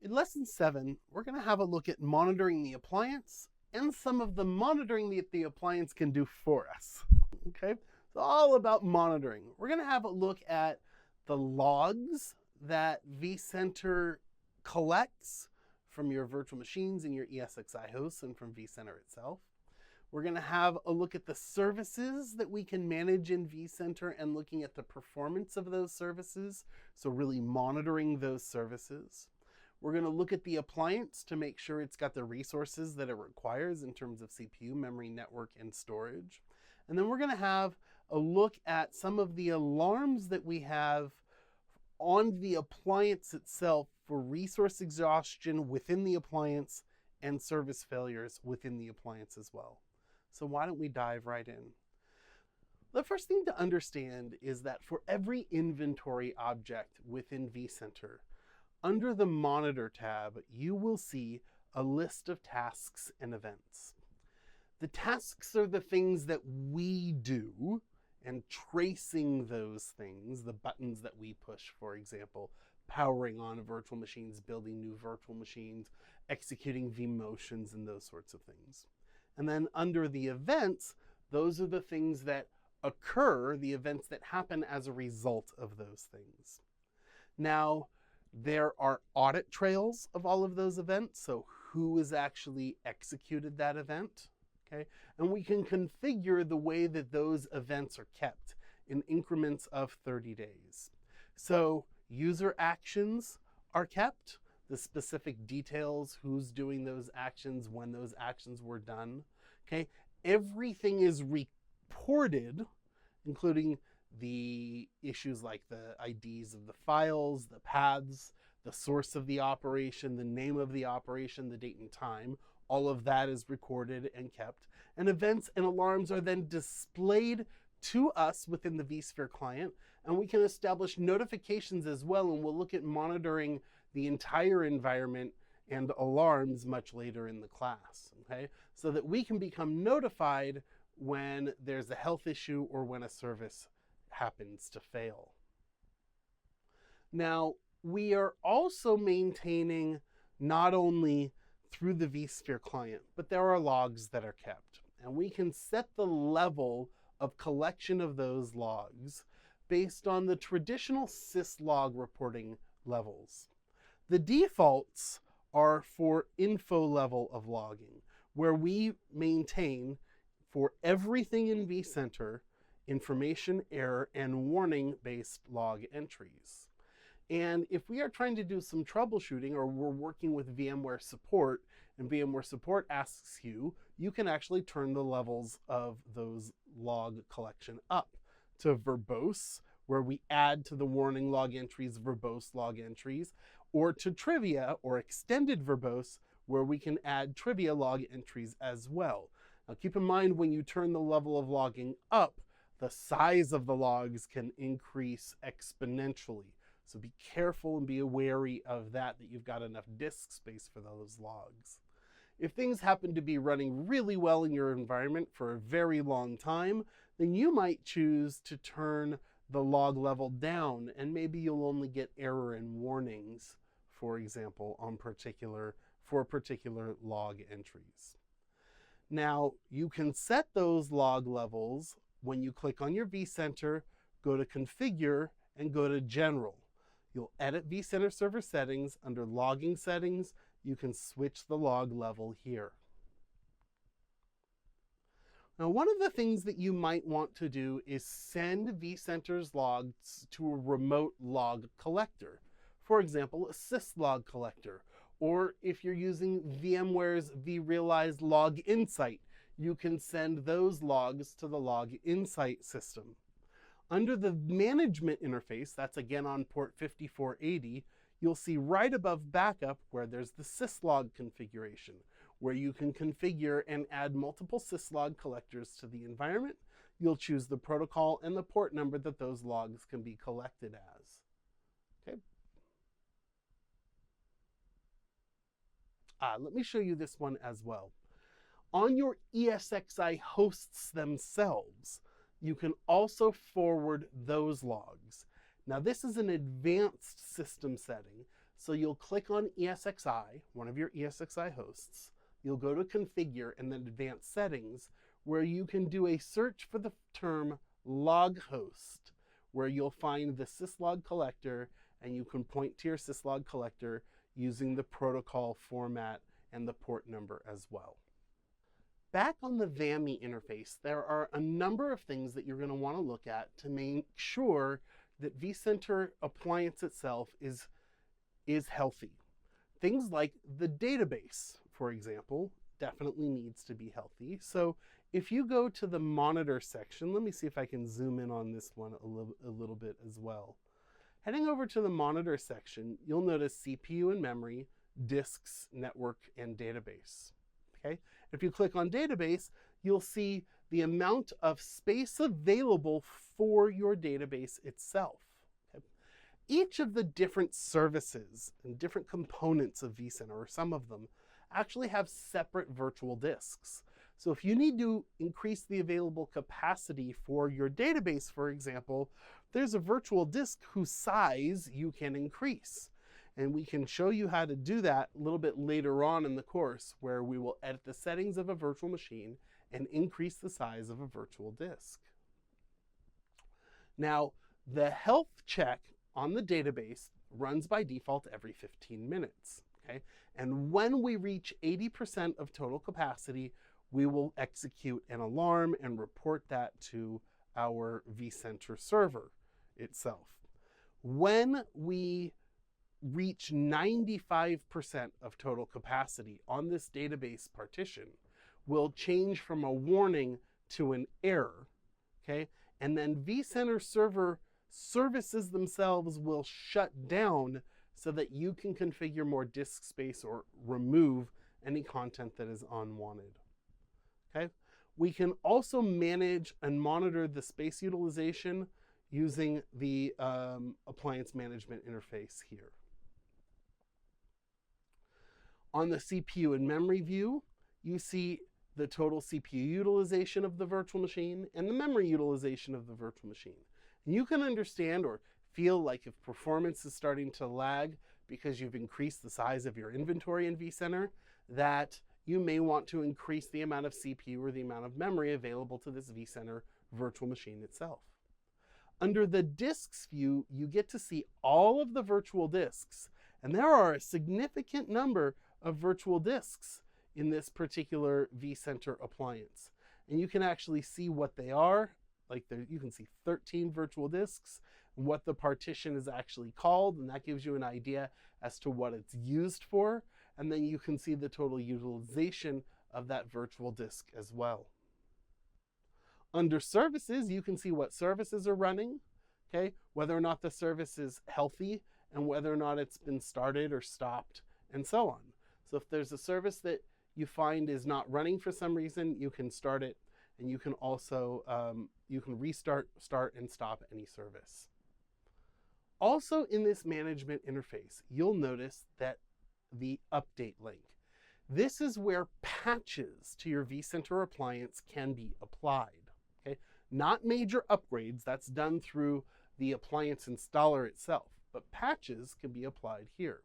In lesson 7, we're going to have a look at monitoring the appliance and some of the monitoring that the appliance can do for us. Okay, so all about monitoring. We're going to have a look at the logs that vCenter collects from your virtual machines and your ESXi hosts and from vCenter itself. We're going to have a look at the services that we can manage in vCenter and looking at the performance of those services, so really monitoring those services. We're going to look at the appliance to make sure it's got the resources that it requires in terms of CPU, memory, network, and storage. And then we're going to have a look at some of the alarms that we have on the appliance itself for resource exhaustion within the appliance and service failures within the appliance as well. So why don't we dive right in? The first thing to understand is that for every inventory object within vCenter, under the Monitor tab, you will see a list of tasks and events. The tasks are the things that we do, and tracing those things, the buttons that we push, for example, powering on virtual machines, building new virtual machines, executing vMotions, and those sorts of things. And then under the events, those are the things that occur, the events that happen as a result of those things. Now, there are audit trails of all of those events, so who has actually executed that event, okay? And we can configure the way that those events are kept in increments of 30 days. So user actions are kept, the specific details, who's doing those actions, when those actions were done, okay? Everything is reported, including the issues like the IDs of the files, the paths, the source of the operation, the name of the operation, the date and time. All of that is recorded and kept. And events and alarms are then displayed to us within the vSphere client, and we can establish notifications as well, and we'll look at monitoring the entire environment and alarms much later in the class, okay? So that we can become notified when there's a health issue or when a service happens to fail. Now, we are also maintaining not only through the vSphere client, but there are logs that are kept. And we can set the level of collection of those logs based on the traditional syslog reporting levels. The defaults are for info level of logging, where we maintain for everything in vCenter information, error, and warning-based log entries. And if we are trying to do some troubleshooting or we're working with VMware support and VMware support asks you, you can actually turn the levels of those log collection up to verbose, where we add to the warning log entries verbose log entries, or to trivia or extended verbose, where we can add trivia log entries as well. Now keep in mind, when you turn the level of logging up, the size of the logs can increase exponentially. So be careful and be wary of that you've got enough disk space for those logs. If things happen to be running really well in your environment for a very long time, then you might choose to turn the log level down, and maybe you'll only get error and warnings, for example, for particular log entries. Now, you can set those log levels when you click on your vCenter, go to Configure, and go to General. You'll edit vCenter server settings. Under logging settings, you can switch the log level here. Now, one of the things that you might want to do is send vCenter's logs to a remote log collector. For example, a syslog collector. Or if you're using VMware's vRealize Log Insight, you can send those logs to the Log Insight system. Under the management interface, that's again on port 5480, you'll see right above backup where there's the syslog configuration, where you can configure and add multiple syslog collectors to the environment. You'll choose the protocol and the port number that those logs can be collected as. Okay. Let me show you this one as well. On your ESXi hosts themselves, you can also forward those logs. Now, this is an advanced system setting, So you'll click on ESXi, one of your ESXi hosts. You'll go to Configure and then Advanced Settings, where you can do a search for the term log host, where you'll find the syslog collector, and you can point to your syslog collector using the protocol format and the port number as well. Back on the VAMI interface, there are a number of things that you're going to want to look at to make sure that vCenter appliance itself is healthy. Things like the database, for example, definitely needs to be healthy. So if you go to the monitor section, let me see if I can zoom in on this one a little bit as well. Heading over to the monitor section, you'll notice CPU and memory, disks, network, and database. Okay? If you click on database, you'll see the amount of space available for your database itself. Okay? Each of the different services and different components of vCenter, or some of them, actually have separate virtual disks. So if you need to increase the available capacity for your database, for example, there's a virtual disk whose size you can increase. And we can show you how to do that a little bit later on in the course, where we will edit the settings of a virtual machine and increase the size of a virtual disk. Now, the health check on the database runs by default every 15 minutes. Okay? And when we reach 80% of total capacity, we will execute an alarm and report that to our vCenter server itself. When we reach 95% of total capacity on this database partition, we'll change from a warning to an error, okay? And then vCenter server services themselves will shut down so that you can configure more disk space or remove any content that is unwanted. Okay? We can also manage and monitor the space utilization using the appliance management interface here. On the CPU and memory view, you see the total CPU utilization of the virtual machine and the memory utilization of the virtual machine. And you can understand or feel like if performance is starting to lag because you've increased the size of your inventory in vCenter, that you may want to increase the amount of CPU or the amount of memory available to this vCenter virtual machine itself. Under the disks view, you get to see all of the virtual disks, and there are a significant number of virtual disks in this particular vCenter appliance. And you can actually see what they are. Like you can see 13 virtual disks and what the partition is actually called, and that gives you an idea as to what it's used for. And then you can see the total utilization of that virtual disk as well. Under services, you can see what services are running, okay, whether or not the service is healthy and whether or not it's been started or stopped, and so on. So if there's a service that you find is not running for some reason, you can start it, and you can also you can restart, start, and stop any service. Also in this management interface, you'll notice that the update link. This is where patches to your vCenter appliance can be applied. Okay? Not major upgrades, that's done through the appliance installer itself, but patches can be applied here.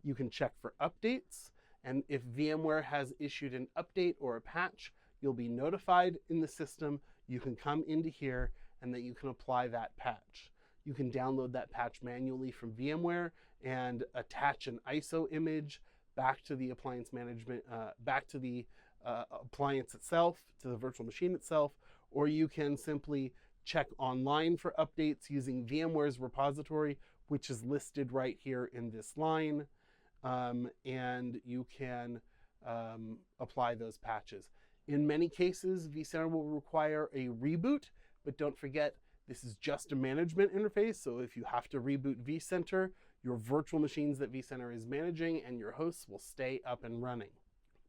You can check for updates, and if VMware has issued an update or a patch, you'll be notified in the system. You can come into here and then you can apply that patch. You can download that patch manually from VMware and attach an ISO image back to the appliance management, back to the appliance itself, to the virtual machine itself, or you can simply check online for updates using VMware's repository, which is listed right here in this line, and you can apply those patches. In many cases, vCenter will require a reboot, but don't forget, this is just a management interface, so if you have to reboot vCenter, your virtual machines that vCenter is managing and your hosts will stay up and running.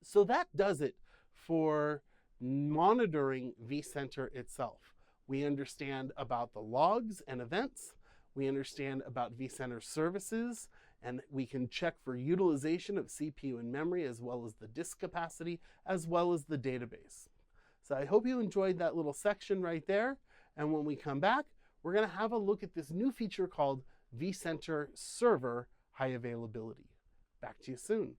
So that does it for monitoring vCenter itself. We understand about the logs and events, we understand about vCenter services, and we can check for utilization of CPU and memory, as well as the disk capacity, as well as the database. So I hope you enjoyed that little section right there. And when we come back, we're going to have a look at this new feature called vCenter Server high availability. Back to you soon.